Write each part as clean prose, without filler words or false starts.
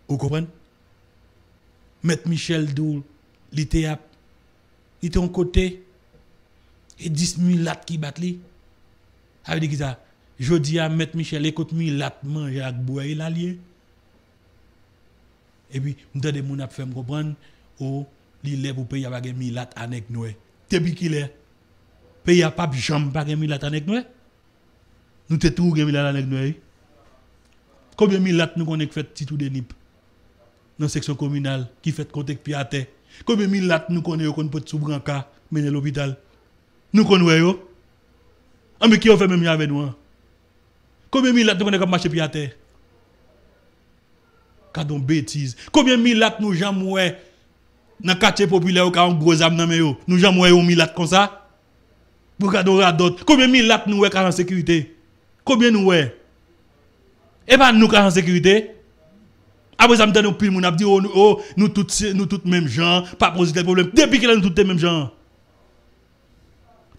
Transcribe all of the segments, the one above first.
Vous comprenez? Maître Michel Doul, il était en côté, et 10 000 lattes qui battent lui. Ça veut dire que ça, je dis à Maître Michel, écoute, 1000 lattes manger avec bois et l'allié. Et puis, nous avons des gens qui fait comprendre, oh, l'île pour payer avec 1000 lattes avec nous. Depuis qu'il est, payer à pas jambe avec 1000 lattes avec nous. Nous te tout 1000 lattes avec nous. Combien de 1000 lattes nous connaissons fait petit tout de nip dans la section communale qui fait contact pied à terre? Combien de 1000 lattes nous connaissons qu'on peut sous branca mener l'hôpital? Nous connaissons. Ah mais qui ont fait même avec nous? Combien de 1000 lattes nous connaissons comme marcher pied à terre? Cadon bêtise. Combien de 1000 lattes nous jamais dans le quartier populaire ou un gros âme dans nous? Nous jamais 1000 lattes comme ça? Pour cadon d'autres. Combien de 1000 lattes nous en sécurité? Combien nous et pas nous en sécurité. Après ça, nous pile moun a dit oh, nous tous mêmes gens, pas poser de problème. Depuis qu'il est nous tous mêmes gens.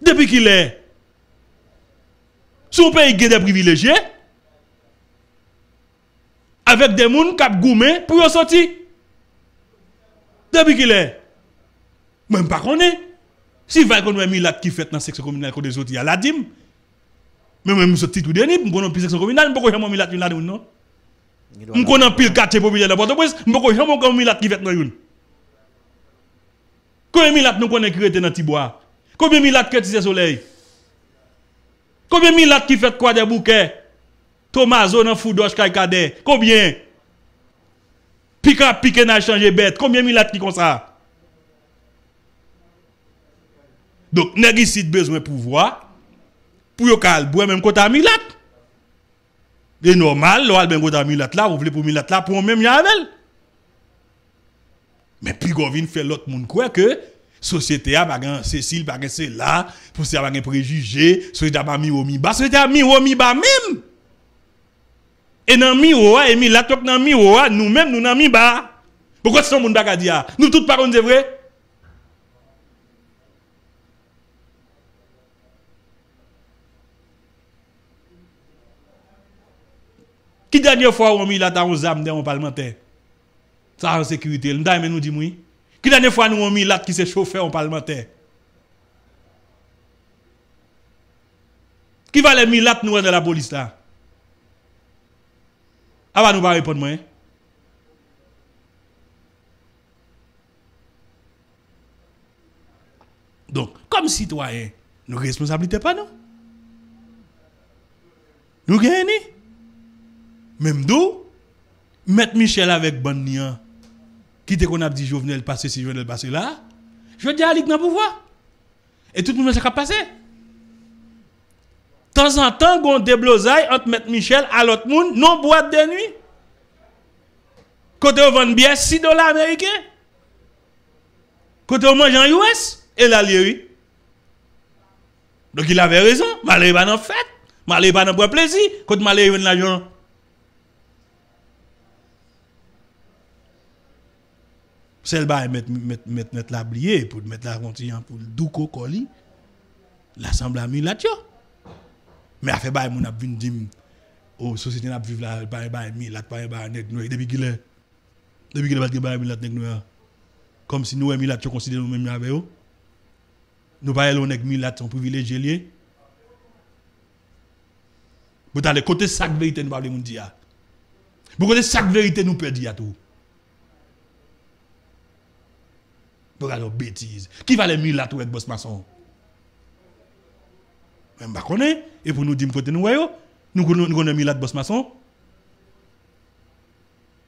Depuis qu'il est. Si on paye des privilégiés, avec des gens qui ont goumé pour sortir. Depuis qu'il est. Même pas qu'on est. Si va qu'on ait mis là qui fait dans la section communale qu'on des autres, il y a la dîme. Mais même ce titre de nip, on connaît plus section communale, on jamais mis là non. On connaît pile quartier populaire de Port-au-Prince, on jamais mis là qui fait dans une. Combien de nous connaît qui était dans Tibois? Combien de milat qui est soleil? Combien de milat qui fait quoi des bouquets? Tomaso dans Foudoche Kaikade. Combien? Pique n'a changé bête. Combien de milat qui comme ça? Donc, nèg ici besoin de pouvoir. Pour yo kal boire même côté milat. C'est normal, l'on a ben côté milat là, vous voulez pour milat là pour même yavel. Mais puis qu'on vient faire l'autre monde quoi que société a pas Cécile pas c'est là pour ça pas préjugé, société a pas mi au mi bas, société a mi au mi bas même. Et dans mi au et mi la tok dans mi au nous même nous dans mi bas. Pourquoi ce monde pas dire nous toutes par contre c'est vrai? Qui dernière fois on mis là dans aux âmes dans parlementaire? Ça en sécurité, nous dit oui. Qui dernière fois nous on mis là qui c'est chauffeur en parlementaire? Qui va les milat nous de la police là? Ah va nous pas répondre moi. Donc, comme citoyen, nous responsabilité pas non? Nous gagnons. Même d'où Maître Michel avec Bonnian qui te qu'on a dit Jovenel passer si Jovenel passer là, je dis à l'île dans le pouvoir. Et tout le monde s'est passé. De temps en temps, on déblosaille entre Maître Michel et l'autre monde, non boîte de nuit. Côté on vend bien $6 américains. Côté on mange en US et la oui. Donc il avait raison, malé pas dans fête, malé pas dans pour plaisir, quand malé vend l'argent. Celle ba mettre la blier pour mettre la continent pour douko coli. L'assemblée a mis là-dessus. Mais a fait ba moun a vinn dim oh société n'a vivre là ba mi là ba nèg noir depuis qu'il est ba mi là nèg noir comme si nous mi là tu considère nous même avec eux. Nous pas aller nèg mi là sont privilégiés lié. Vous dans le côté sac vérité nous pas moun dire. Vous côté sac vérité nous perdre à tout. Regardez bêtise. Qui va les mille là tout avec boss maçon? Même pas connaît et pour nous dire côté nous nous connaissons mille là boss maçon.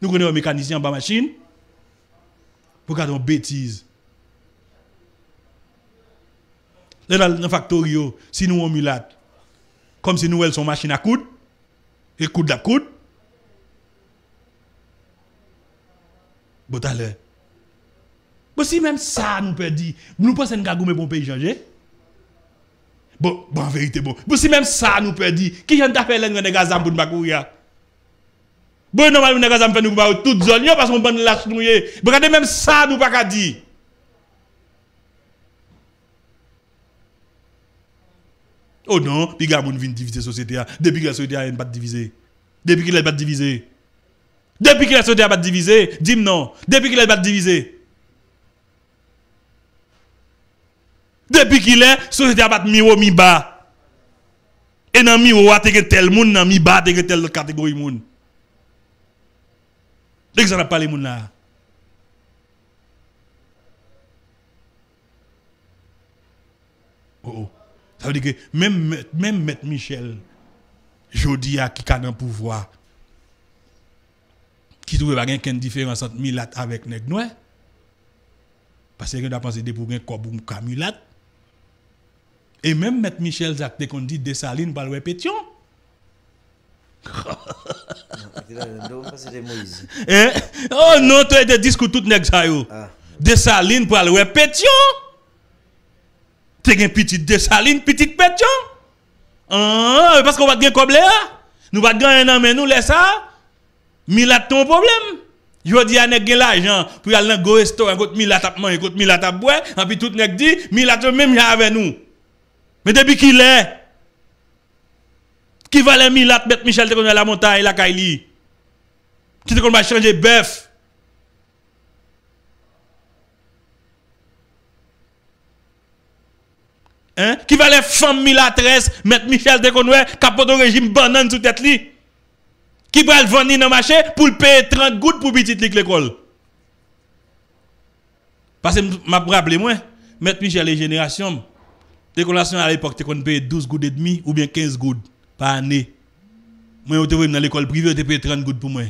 Nous connaissons un mécanicien en bas machine. Regardez bêtise. Là dans factory si nous on mille là comme si nous elle son machine à coudre et coudre la coudre. Bon allez. Bon, si même ça nous peut dire, nous pensons que nous pour pays changer. Bon, en vérité, bon. Bon, si même ça nous peut dire, qui vient d'appeler les gazam pour nous courir? Bon, normalement, les gazam fait nous courir toute zone, parce qu'on va nous lâcher nous. Regardez, même ça nous pas dire. Oh non, puis gars, nous vient diviser la société. Depuis que la société n'a pas divisé. Depuis qu'il n'a pas divisé. Depuis qu'il a sauté à battre divisé, dis-moi non. Depuis qu'il a battu divisé. Depuis qu'il est, société a battu miro mi bas. Et dans miro a te tel moun, dans mi bas te tel catégorie moun. Dès que ça n'a pas les moun là. Oh. Ça veut dire que même Maître Michel, jodi a qui a dans pouvoir, qui trouve pas une différence entre Milat avec nèg noir. Parce que on a pensé pour un corps pour Milat. Et même Maître Michel Jacques qu'on dit Dessalines par le pétion. Oh non, tu as des discours tout nèg ça yo. Dessalines pour le pétion. Tu as un petit Dessalines, petit pétion. Ah, parce qu'on va gagner comme là. Nous va gagner non mais nous laisse ça. Milat ton problème. Je dis à nèg gen l'argent pour aller dans go restaurant côté Milat t'a manger côté Milat t'a boire et puis tout nèg dit Milat même avec nous. Mais depuis qu'il est qui va les Milat mettre Michel te connaît la montagne la Kaili. Qui te connaît changer bœuf. Hein? Qui va les femmes milatresses mettre Michel te connaît capote au régime banane sous tête li. Qui va le vendre dans le marché pour le payer 30 gouttes pour petit l'école. Parce que m'a rappelé moi, mettre Michel les générations, l'école à l'époque te payer 12 gouttes et demi ou bien 15 gouttes par année. Moi on te dans l'école privée te payer 30 gouttes pour moi.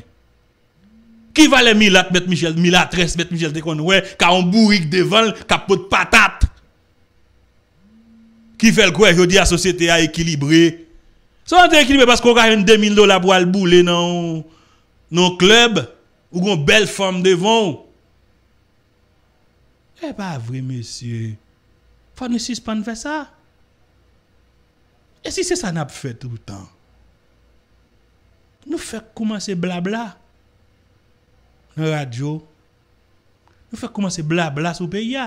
Qui va les Milat mettre Michel milatresse mettre Michel te connaît car on bourrique devant capote patate. Qui fait le quoi je dis la société a équilibré. Ça est équilibré parce qu'on a $2,000 pour aller bouler dans nos clubs ou une belle femme devant. Eh pas vrai monsieur. Faut nous suspendre faire ça. Et si c'est ça n'a pas fait tout le temps. Nous faisons commencer blabla. Dans la radio. Nous faisons commencer blabla sur le pays.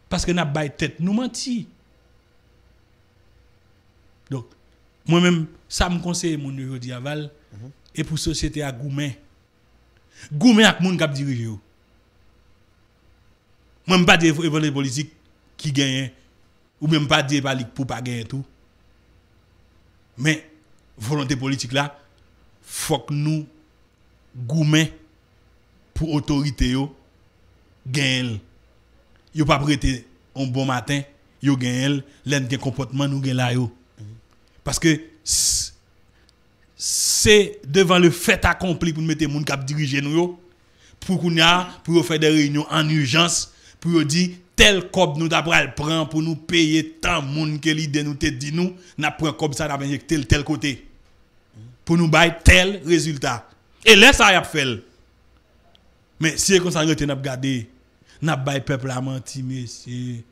Parce que nous avons tête nous menti. Donc moi-même, ça me conseille mon niveau d'Aval et pour société à Goumen. Goumen avec moun k'ap dirige. Moi, je ne pas dire les politiques qui gagnent ou même pas dire pour pas gagner tout. Mais volonté politique là, faut que nous Goumen pour autorité yo gagne. Yo pas prêter un bon matin, yo gagne l'un comportement nous gagne là yo. Parce que c'est devant le fait accompli pour nous mettre les gens qui dirigent nous, pour faire des réunions en urgence, pour dire tel cob nous d'après prend pour nous payer tant de monde que l'idée nous te dit nous, n'a pris comme ça n'a injecté tel côté. Pour nous bailler tel résultat. Et là ça y a fait. Mais si on s'en retient n'a regarder, n'a bailler peuple à mentir monsieur.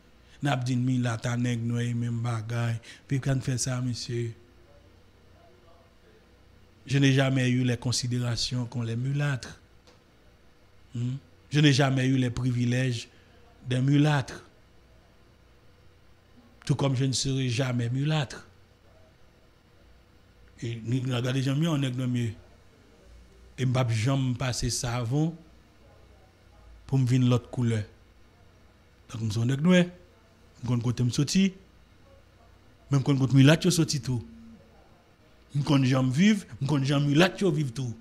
N'a dit Milat ta nèg nou même bagay puis quand fait ça monsieur je n'ai jamais eu les considérations qu'ont les mulâtres. Je n'ai jamais eu les privilèges des mulâtres. Tout comme je ne serai jamais mulâtre. Et nous regardons gens mieux on nèg nou mieux et m'pa jamais passer savon pour me venir l'autre couleur. Donc nous sommes nèg nou quand côté me sorti même quand côté Milat yo sorti tout quand j'aime vivre quand j'aime Milat yo vivre tout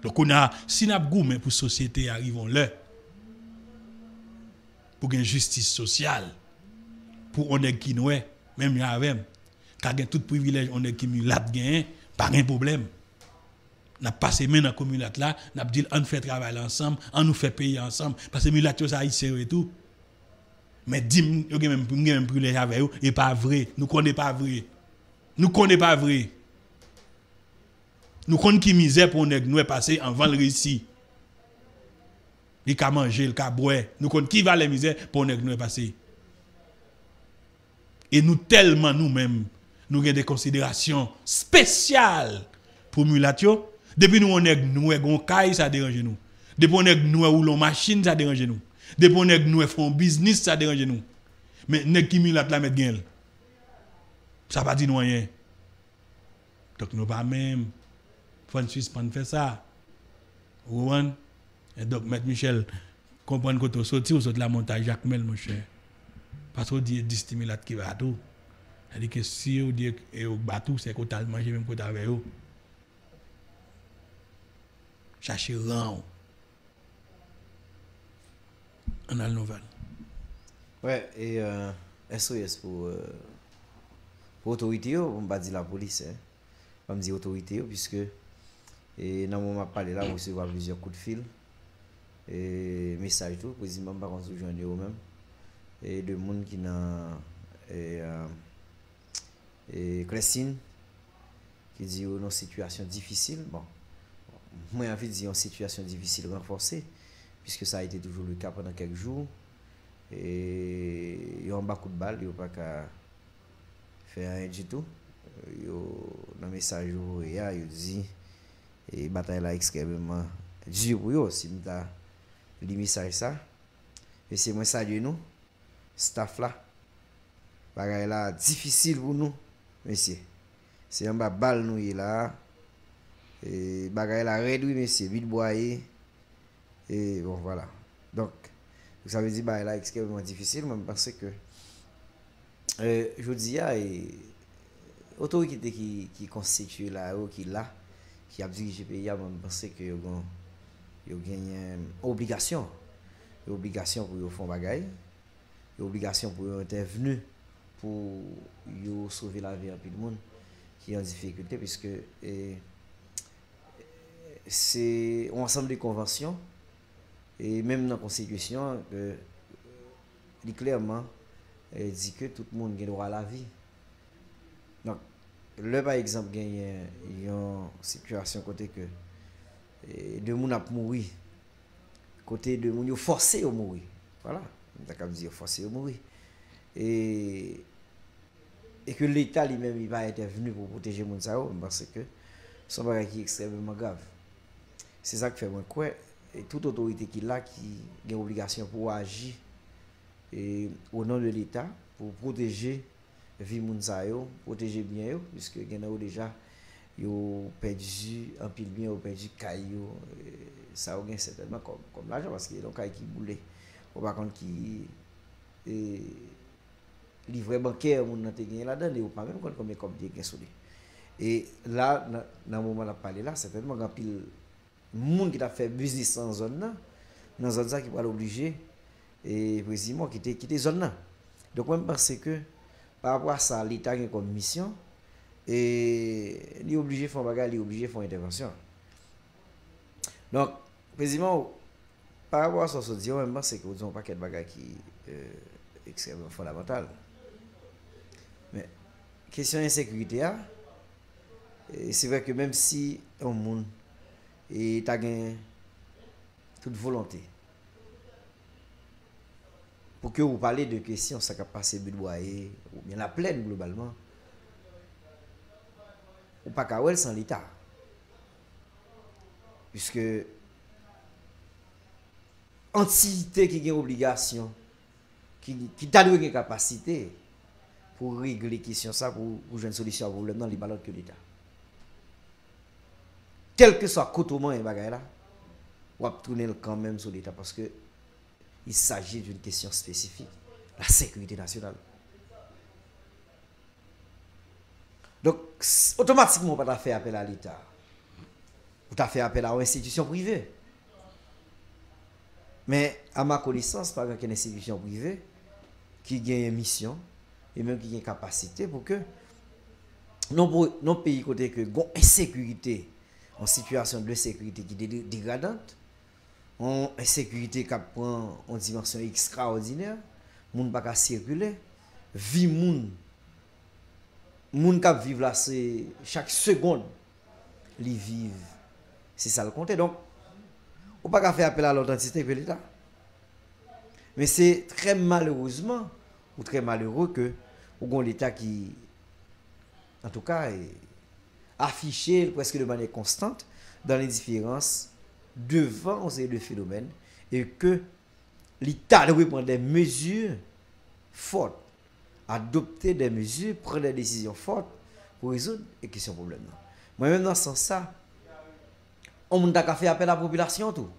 donc on a si n'a goût pour société arrivons là pour une justice sociale pour on est qui nous même y avait car gain tout privilège on est qui Milat gain pas un problème n'a passé main dans communauté là n'a dit on fait travail ensemble on nous fait payer ensemble parce que Milat yo ça haïtien et tout. Mais dis yo même privilège avec eux et pas vrai, nous connaît pas vrai. Nous connaît pas vrai. Nous connaît qui misère pour nèg nous passer en vendre ici. Il ka manger, il ka boire, nous connaît qui va les misère pour nèg nous passer. Et nous tellement nous-mêmes nous avons des considérations spéciales pour mulatio. Depuis nous on nèg nous gon caille ça dérange nous. Depuis on nèg nous roulons machine ça dérange nous. Depuis on nèg nous font business ça dérange nous. Mais nèg qui mulat la mettre gain. Ça pas dit nous rien. Donc nous pas même faut suspendre faire ça. Ouan. Et donc maître Michel comprendre que tu sorti ou sorti la montagne Jacques Mel mon cher. Parce qu'on dit 10 000 qui va tout. C'est-à-dire que si on dit que au bateau c'est qu'on t'a mangé même qu'on t'a avec eux. Chercher rang. On a la nouvelle. Ouais, et SOS pour autorité, on va dire la police, hein. On va dire autorité, puisque et dans le moment où on parle là, on recevra plusieurs coups de fil, et messages tout, président par contre, joindre eux-mêmes, et de monde qui n'a et Christine qui dit une situation difficile. Bon, moi j'ai envie de dire une situation difficile renforcée, puisque ça a été toujours le cas pendant quelques jours. Et il y a un bas coup de balle, il n'y a pas qu'à faire rien du tout. Dans le message, il dit et bataille là extrêmement dur pour eux. Si je lis le message, ça, et c'est moi ça de nous, staff là, bagaille là difficile pour nous, messieurs. C'est un bas balle nous là, et bagaille là réduit, messieurs, vite boyer, et bon voilà. Donc, ça veut dire que c'est extrêmement difficile, mais parce que je dis, l'autorité qui constitue là, qui a dirigé le pays, je pense qu'il y a une obligation. Une obligation pour faire des bagailles, une obligation pour intervenir pour sauver la vie de tout le monde qui est en difficulté, puisque c'est un ensemble de conventions. Et même dans la Constitution, il clairement dit que tout le monde a droit à la vie. Donc, là, par exemple, il y a une situation côté que deux gens ont mouru. Côté de gens ont forcé à mourir. Voilà, on a dire forcé à mourir. Et que l'État lui-même va intervenir pour protéger les gens, parce que c'est un bagage qui est extrêmement grave. C'est ça que fait moi quoi. Et toute autorité qui a l'obligation pour agir au nom de l'État pour protéger la vie de gens, protéger bien eux, puisque il y en a déjà perdu un pile bien, perdu caillou, ça a certainement comme l'argent parce qu'il y a un caillou qui boule, ou par contre qui livret bancaire on a gagné là-dedans et ou pas même combien comme bien gain solide. Et là dans le moment là parler là certainement grand pile monde qui a fait business en zone là dans zone ça qui va l'obliger et précisément quitter zone là. Donc moi je pense que par rapport à ça l'état a comme mission et il est obligé de faire bagarre, il est obligé de faire intervention. Donc précisément par rapport à ça je dis moi je pense que vous avez un paquet de bagarre qui extrêmement fondamental. Mais question insécurité c'est vrai que même si un monde et tu as toute volonté pour que vous parlez de questions ça va passer Budouaye ou bien la plaine globalement ou pas qu'à sans l'État puisque entité qui a une obligation qui t'a donné une capacité pour régler les questions ça pour jouer une solution au problème dans les ballons que l'État quel que soit cotement et bagay là, on va tourner quand même sur l'État parce que il s'agit d'une question spécifique, la sécurité nationale. Donc automatiquement on va faire appel à l'État. On t'a fait appel à une institution privée. Mais à ma connaissance, pas une institution privée qui a une mission et même qui a une capacité pour que non pays côté que gon insécurité en situation de sécurité qui est dégradante, en insécurité qui prend en dimension extraordinaire, moun pas circuler, vie moun qui vivent là c'est chaque seconde li vivent. C'est ça le compte donc on pas faire appel à l'authenticité de l'État. Mais c'est très malheureusement ou très malheureux que ou l'État qui en tout cas affiché presque de manière constante dans l'indifférence devant ces deux phénomènes et que l'État doit prendre des mesures fortes, adopter des mesures, prendre des décisions fortes pour résoudre les questions problèmes. Moi-même dans ce sens ça, on a fait appel à la population tout.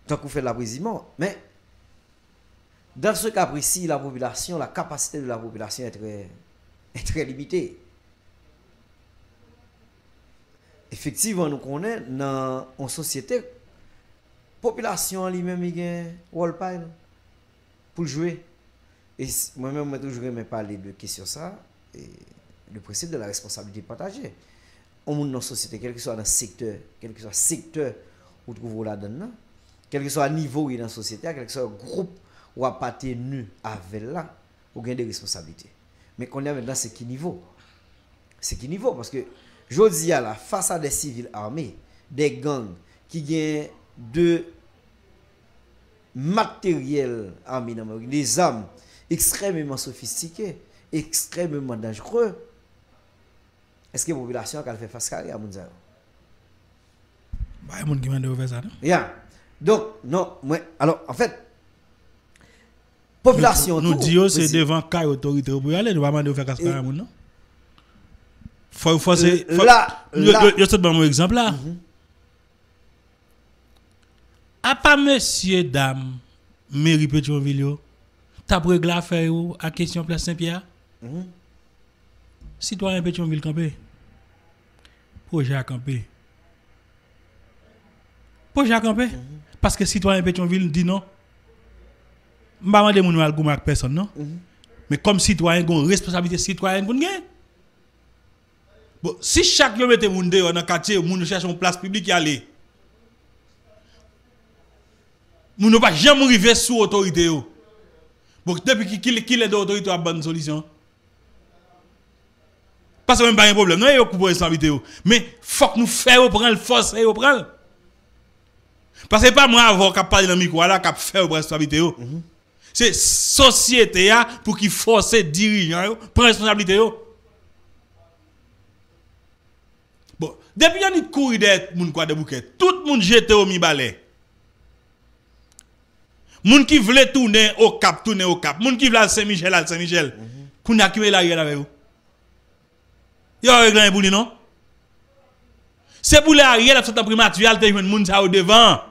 Donc on fait l'apaisement, mais dans ce cas précis, la population, la capacité de la population est très limitée. Effectivement, nous connaissons dans une société, la population lui-même il a un rôle pour jouer. Et moi-même, je toujours aimé parler de question ça, et le principe de la responsabilité partagée. On monde dans la société, quel que soit dans le secteur, quel que soit le secteur où vous trouvez là-dedans, quel que soit le niveau dans la société, quel que soit le groupe où vous pas tenu avec là, vous avez des responsabilités. Mais qu'on est maintenant, c'est qui niveau? C'est qui niveau? Parce que je dis à la face à des civils armés, des gangs qui gagnent de matériel armé, des armes extrêmement sophistiquées, extrêmement dangereux. Est-ce que la population a fait face à Mounzao? Bah, il y a des gens qui m'ont fait ça. Yeah. Donc, non, moi, alors, en fait, population. Nous disons c'est devant quelle autorité pour y aller, nous ne pouvons pas faire casse à non? Je te donne un exemple là. À pas monsieur, dame, mairie Pétionville, t'as pris la affaire à question place Saint-Pierre? Citoyen Pétionville campé. Projet à camper. Projet à camper. Parce que citoyen Pétionville dit non. Je ne vais pas demander à personne, non? Mais comme citoyen, il y a une responsabilité citoyenne pour nous. Bon, si chaque kilomètre moun dans le quartier, moun cherche une place publique y aller. Moun ne pas jamais arriver sous autorité. Bon, depuis qu'il est d'autorité à bonne solution. Parce que même pas un problème, non, il y a une responsabilité. Mais faut que nous fassions prendre le force et prendre. Parce que pas moi avant qui parler dans le micro là qui faire responsabilité. C'est société pour qui force dirigeants prendre responsabilité. Bon, depuis qu'il y a une courir des moun quoi de bouquet, tout le monde jette au mi-balai. Moun qui voulait tourner au cap. Moun qui voulait à Saint-Michel. Qu'on a qui est là avec vous. Il y a un règlement pour lui, non? C'est pour l'arrière, la primature, il y a un moun ça au devant.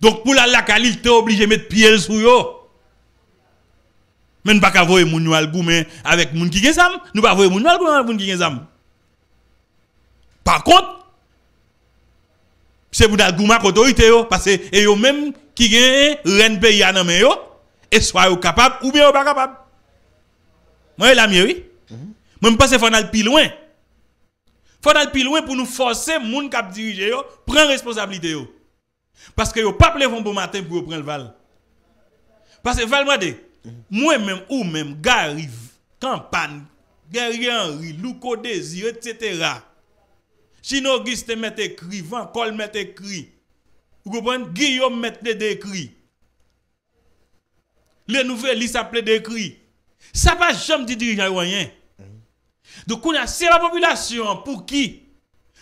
Donc pour la lacali, il est obligé de mettre pied sur yo. Mais nous ne pouvons pas voir moun al goumen avec moun qui gen zam, nous pas voir moun al goumen avec moun qui gen zam. Par contre, c'est pour la goumen autorité yo parce que yo même qui gen ren pays nan men yo et soit yo capable ou bien yo pas capable. Moi la mieux oui. Moi je pense qu'il faut aller plus loin. Faut aller plus loin pour nous forcer moun k'ap diriger yo prendre responsabilité yo. Parce que yo pas lever bon matin pour prendre le val. Parce que val moi de moi même ou même Garive, campagne, Guerrier Henri, Louko Désir etc. Chino Auguste met écrit, Van Col met écrit. Vous comprenez? Guillaume met écrit. Les nouvelles listes s'appellent d'écrit. Ça va jamais dire dirigeant rien. Donc c'est la population pour qui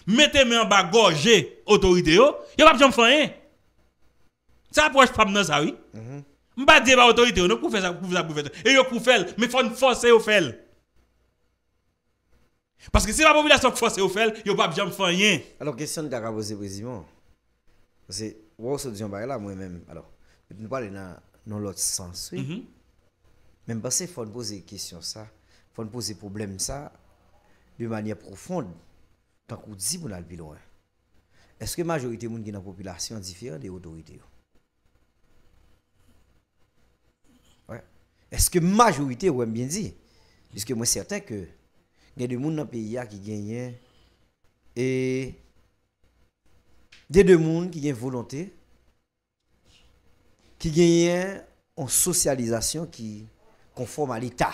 mettez en bas gorgé autorité yo, y a pas jamais faire rien. Ça approche pas dans ça oui. M'pa dire ba autorité on pour faire ça pour faire. Et yo pour faire mais faut forcer au faire. Parce que si la population force au faire, yo pas jamais faire rien. Alors question de ta poser président. Parce que vous se disons là moi-même alors nous parler dans l'autre sens oui. Même parce qu'il faut poser question ça, faut poser problème ça de manière profonde. Tant qu'on dit pour aller plus loin. Est-ce que la majorité des gens qui dans la population différent des autorités? Ouais. Est-ce que la majorité, ou bien dit, puisque moi c'est certain que il y a des gens dans le pays qui gagnent et des deux gens qui ont volonté, qui gagnent en socialisation qui conforme à l'État.